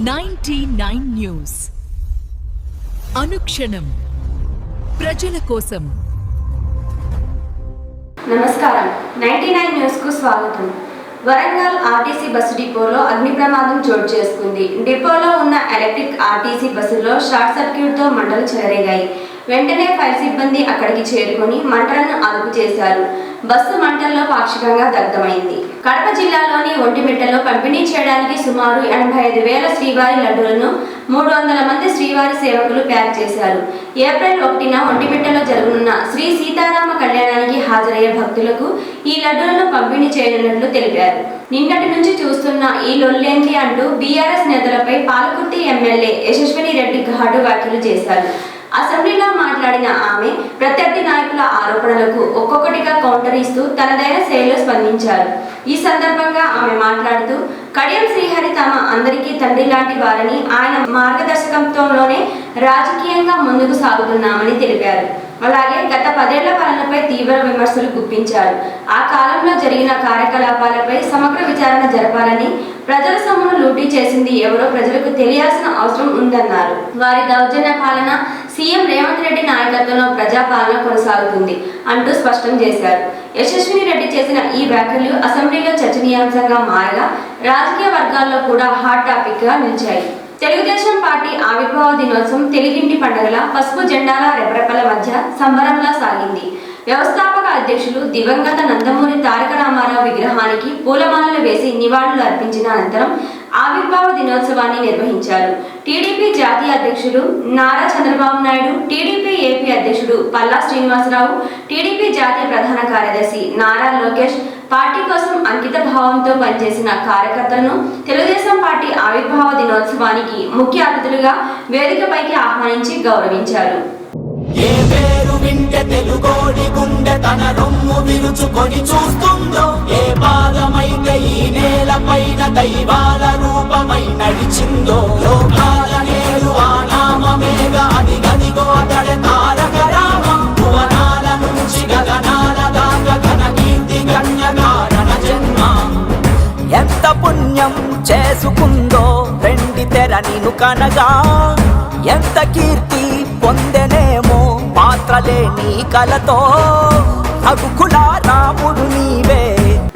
99 news అనుక్షణం ప్రజల కోసం. నమస్కారం. 99 న్యూస్ కు స్వాగతం. వరంగల్ ఆర్టీసీ బస్సు డిపోలో అగ్ని ప్రమాదం చోటు చేసుకుంది. డిపోలో ఉన్న ఎలక్ట్రిక్ ఆర్టీసీ బస్సులో షార్ట్ సర్క్యూట్ తో మంటలు చెలరేగాయి. వెంటనే ఫైర్ సిబ్బంది అక్కడికి చేరుకొని మంటలను అదుపు చేశారు. బస్సు మంటల్లో పాక్షికంగా దగ్ధమైంది. కడప జిల్లాలోని ఒంటిమిట్టలో పంపిణీ చేయడానికి సుమారు 85,000 శ్రీవారి లడ్డూలను 300 మంది శ్రీవారి సేవకులు ప్యాక్ చేశారు. ఏప్రిల్ 1న ఒంటిమిట్టలో జరగనున్న శ్రీ సీతారామ కళ్యాణానికి హాజరయ్యే భక్తులకు ఈ లడ్డూలను పంపిణీ చేయనున్నట్లు తెలిపారు. నిన్నటి నుంచి చూస్తున్న ఈ లొల్లేంది అంటూ బీఆర్ఎస్ నేతలపై పాలకుర్తి ఎమ్మెల్యే యశస్విని రెడ్డి ఘాటు వ్యాఖ్యలు చేశారు. అసెంబ్లీలో మాట్లాడిన ఆమె ప్రత్యర్థి నాయకుల ఆరోపణలకు ఒక్కొక్కటిగా కౌంటర్ ఇస్తూ తనదైన శైలిలో స్పందించారు. ఈ సందర్భంగా ఆమె మాట్లాడుతూ కడియం శ్రీహరి తమ అందరికీ తండ్రి లాంటి వారని, ఆయన మార్గదర్శకంతోనే రాజకీయంగా ముందుకు సాగుతున్నామని తెలిపారు. అలాగే గత 10 ఏళ్ల పాలనపై తీవ్ర విమర్శలు గుప్పించారు. ఆ కాలంలో జరిగిన కార్యకలాపాలపై సమగ్ర విచారణ జరపాలని, ప్రజల సొమ్మును లూటీ చేసింది ఎవరో ప్రజలకు తెలియాల్సిన అవసరం ఉందన్నారు. వారి దౌర్జన్య పాలన సీఎం రేవంత్ రెడ్డి నాయకత్వంలో ప్రజాపాలన కొనసాగుతుంది అంటూ స్పష్టం చేశారు. యశస్విని రెడ్డి చేసిన ఈ వ్యాఖ్యలు అసెంబ్లీలో చర్చనీయాంశంగా మారగా రాజకీయ వర్గాల్లో కూడా హాట్ టాపిక్ గా నిలిచాయి. తెలుగుదేశం పార్టీ ఆవిర్భావ దినోత్సవం తెలుగింటి పండుగల పసుపు జెండాల రెపరెపల మధ్య సంబరంలా సాగింది. వ్యవస్థాపక అధ్యక్షులు దివంగత నందమూరి తారక రామారావు విగ్రహానికి పూలమాలలు వేసి నివాళులు అర్పించిన అనంతరం ఆవిర్భావ దినోత్సవాన్ని నిర్వహించారు. టీడీపీ జాతీయ అధ్యక్షుడు నారా చంద్రబాబు నాయుడు, టీడీపీ ఏపీ అధ్యక్షుడు పల్లా శ్రీనివాసరావు, టీడీపీ జాతీయ ప్రధాన కార్యదర్శి నారా లోకేష్, పార్టీ కోసం అంకిత భావంతో పనిచేసిన కార్యకర్తలను తెలుగుదేశం పార్టీ ఆవిర్భావ దినోత్సవానికి ముఖ్య అతిథులుగా వేదికపైకి ఆహ్వానించి గౌరవించారు. ఏ పేరు వింటే తెలుగోడి గుండె తన రొమ్ము విరుచుకొని చూస్తుందో, ఏ పాదమైతే ఈ నేలపైన దైవాల రూపమై నడిచిందో, లోకాల నేరు ఆ నామమేగ అది గదిగో అతడే తారక రామం. భువనాల నుంచి గగనాల దాకా ఘన కీర్తి గణ్య కారణ జన్మ. ఎంత పుణ్యం చేసుకుందో వెండి తెర నిను కనగా, ఎంత కీర్తి పొందెనేమో పాత్రలే నీ కలతో, అగుకుల రాముడు నీవే.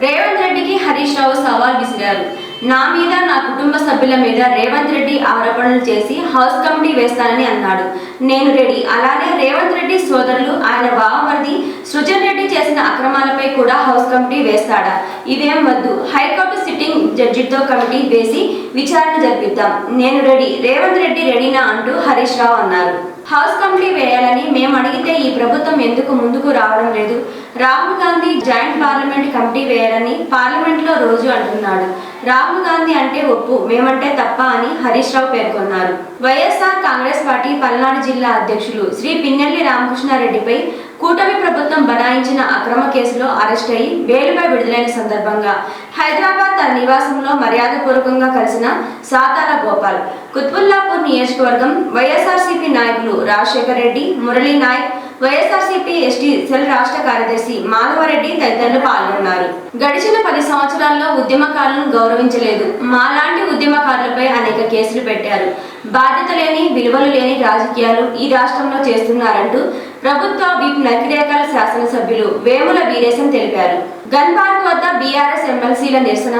రేవంత్ రెడ్డికి హరీష్ రావు సవాల్ విసిరారు. నా మీద, నా కుటుంబ సభ్యుల మీద రేవంత్ రెడ్డి ఆరోపణలు చేసి హౌస్ కమిటీ వేస్తానని అన్నాడు. నేను రెడీ. అలానే రేవంత్ రెడ్డి సోదరులు ఆయన బావమరిది సృజన్ రెడ్డి చేసిన అక్రమాలపై కూడా హౌస్ కమిటీ వేస్తాడా? ఇదేం వద్దు, హైకోర్టు సిట్టింగ్ జడ్జితో కమిటీ వేసి విచారణ జరిపిద్దాం. నేను రెడీ. రేవంత్ రెడ్డి రెడీనా అంటూ హరీష్ రావు అన్నారు. హౌస్ కమిటీ వేయాలని మేము అడిగితే ఈ ప్రభుత్వం ఎందుకు ముందుకు రావడం లేదు? Rahul Gandhi joint parliament committee వేయాలని పార్లమెంట్ లో రోజు అంటున్నాడు. రాహుల్ గాంధీ అంటే ఒప్పు, మేమంటే తప్ప అని హరీష్ రావు పేర్కొన్నారు. వైఎస్ఆర్ కాంగ్రెస్ పార్టీ పల్నాడు జిల్లా అధ్యక్షులు శ్రీ పిన్నెల్లి రామకృష్ణారెడ్డిపై కూటమి ప్రభుత్వం బనాయించిన అక్రమ కేసులో అరెస్ట్ అయి బెయిల్పై విడుదలైన సందర్భంగా హైదరాబాద్ తన నివాసంలో మర్యాదపూర్వకంగా కలిసిన సాతాల గోపాల్, కుత్బుల్లాపూర్ నియోజకవర్గం వైఎస్ఆర్సీపీ నాయకులు రాజశేఖర్ రెడ్డి, మురళీ నాయక్, వైఎస్ఆర్సీపీ ఎస్టీ సెల్ రాష్ట్ర కార్యదర్శి మాధవరెడ్డి తదితరులు పాల్గొన్నారు. గడిచిన 10 సంవత్సరాల్లో ఉద్యమకారులను గౌరవించలేదు. మాలాంటి ఉద్యమకారులపై అనేక కేసులు పెట్టారు. బాధ్యత లేని, విలువలు లేని రాజకీయాలు ఈ రాష్ట్రంలో చేస్తున్నారంటూ ప్రభుత్వ విప్ నకిరేకల్ శాసనసభ్యులు వేముల వీరేశం తెలిపారు. గన్ పార్క్ వద్ద బీఆర్ఎస్ ఎమ్మెల్సీల నిరసన,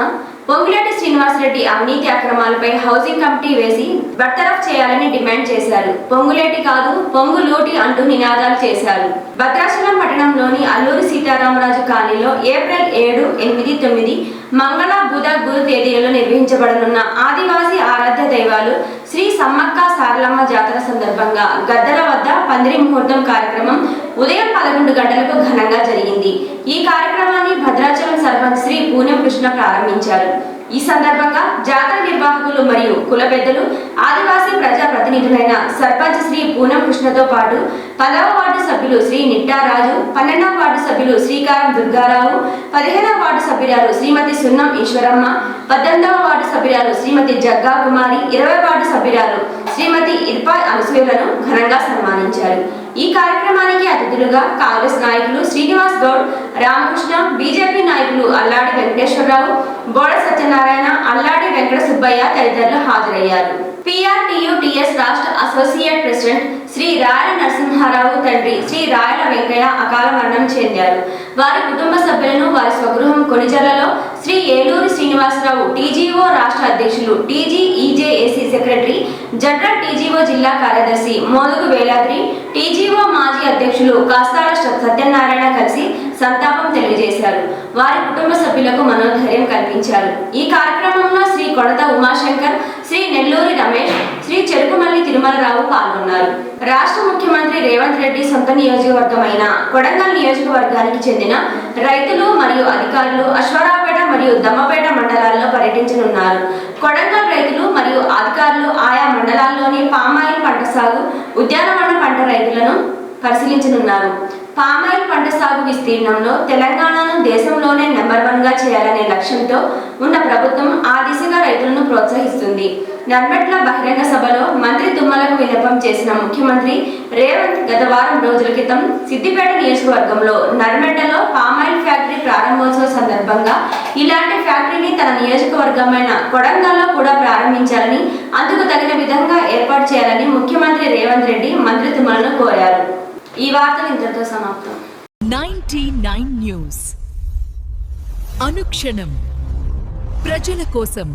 పొంగులేటి శ్రీనివాసరెడ్డి అవినీతి అక్రమాలపై హౌసింగ్ కమిటీ వేసి బర్తరఫ్ చేయాలని డిమాండ్ చేశారు. పొంగులేటి కాదు పొంగు లూటి అంటూ నినాదాలు చేశారు. భద్రాచలం పట్టణంలోని అల్లూరి సీతారామరాజు కాలనీలో ఏప్రిల్ 7, 8, 9 మంగళ, బుధ, గురు తేదీలలో నిర్వహించబడనున్న ఆదివాసీ ఆరాధ్య దైవాలు శ్రీ సమ్మక్క సారలమ్మ జాతర సందర్భంగా గద్దల వద్ద పందిరి ముహూర్తం కార్యక్రమం ఉదయం 11 గంటలకు ఘనంగా జరిగింది. ఈ కార్యక్రమాన్ని భద్రాచలం సర్పంచ్ శ్రీ పూనం కృష్ణ ప్రారంభించారు. ఈ సందర్భంగా జాతర నిర్వాహకులు మరియు కుల పెద్దలు, ఆదివాసీ ప్రజా ప్రతినిధులైన సర్పంచ్ శ్రీ పూనం కృష్ణతో పాటు 10వ వార్డు సభ్యులు శ్రీ నిట్టారాజు, 12వ వార్డు సభ్యులు శ్రీకారం దుర్గారావు, 15వ వార్డు సభ్యురాలు శ్రీమతి సున్నం ఈశ్వరమ్మ, 18వ వార్డు సభ్యురాలు శ్రీమతి జగ్గా కుమారి, 20వ వార్డు సభ్యురాలు శ్రీమతి ఇర్ఫా అనసూయలను ఘనంగా సన్మానించారు. ఈ కార్యక్రమానికి అతిథులుగా కాంగ్రెస్ నాయకులు శ్రీనివాస్ గౌడ్, రామకృష్ణ, బీజేపీ నాయకులు అల్లాడి వెంకటేశ్వరరావు, బోడ సత్యనారాయణ, అల్లాడి వెంకట సుబ్బయ్య తదితరులు హాజరయ్యారు. PRTUTS రాష్ట్ర అసోసియేట్ ప్రెసిడెంట్ శ్రీ రాయల నరసింహారావు తండ్రి శ్రీ రాయల వెంకయ్య అకాల మరణం చెందారు. వారి కుటుంబ సభ్యులను వారి స్వగృహం కొణిజర్లలో శ్రీ ఏలూరు శ్రీనివాసరావు TGO రాష్ట్ర అధ్యక్షులు, TGEJAC సెక్రటరీ, జనరల్ TGO జిల్లా కార్యదర్శి మోదుగు వేలాద్రి, TGO మాజీ అధ్యక్షులు కాస్తాల సత్యనారాయణ కలిసి సంతాపం తెలియజేశారు. వారి కుటుంబ సభ్యులకు మనోధైర్యం కల్పించారు. ఈ కార్యక్రమంలో శ్రీ కొడత ఉమాశంకర్, శ్రీ నెల్లూరి రమేష్, శ్రీ చెరుకుమల్లి తిరుమలరావు పాల్గొన్నారు. రాష్ట్ర ముఖ్యమంత్రి రేవంత్ రెడ్డి సొంత నియోజకవర్గమైన కొడంగల్ నియోజకవర్గానికి చెందిన రైతులు మరియు అధికారులు అశ్వరావుపేట మరియు దమ్మపేట మండలాల్లో పర్యటించనున్నారు. కొడంగల్ రైతులు మరియు అధికారులు ఆయా మండలాల్లోని పామాయిల్ పంట సాగు, ఉద్యానవన పంట రైతులను పరిశీలించనున్నారు. పామాయిల్ పంట సాగు విస్తీర్ణంలో తెలంగాణను దేశంలోనే నెంబర్ 1గా చేయాలనే లక్ష్యంతో ఉన్న ప్రభుత్వం ఆ దిశగా రైతులను ప్రోత్సహిస్తుంది. నర్మెట్ల బహిరంగ సభలో మంత్రి తుమ్మలకు విన్నపం చేసిన ముఖ్యమంత్రి రేవంత్ గత వారం రోజుల క్రితం సిద్దిపేట నియోజకవర్గంలో నర్మెట్టలో పామాయిల్ ఫ్యాక్టరీ ప్రారంభోత్సవ సందర్భంగా ఇలాంటి ఫ్యాక్టరీని తన నియోజకవర్గమైన కొడంగల్లో కూడా ప్రారంభించాలని, అందుకు తగిన విధంగా ఏర్పాటు చేయాలని ముఖ్యమంత్రి రేవంత్ రెడ్డి మంత్రి తుమ్మలను కోరారు. ఈ వార్తలు ఇంతటితో సమాప్తం. 99 న్యూస్ అనుక్షణం ప్రజల కోసం.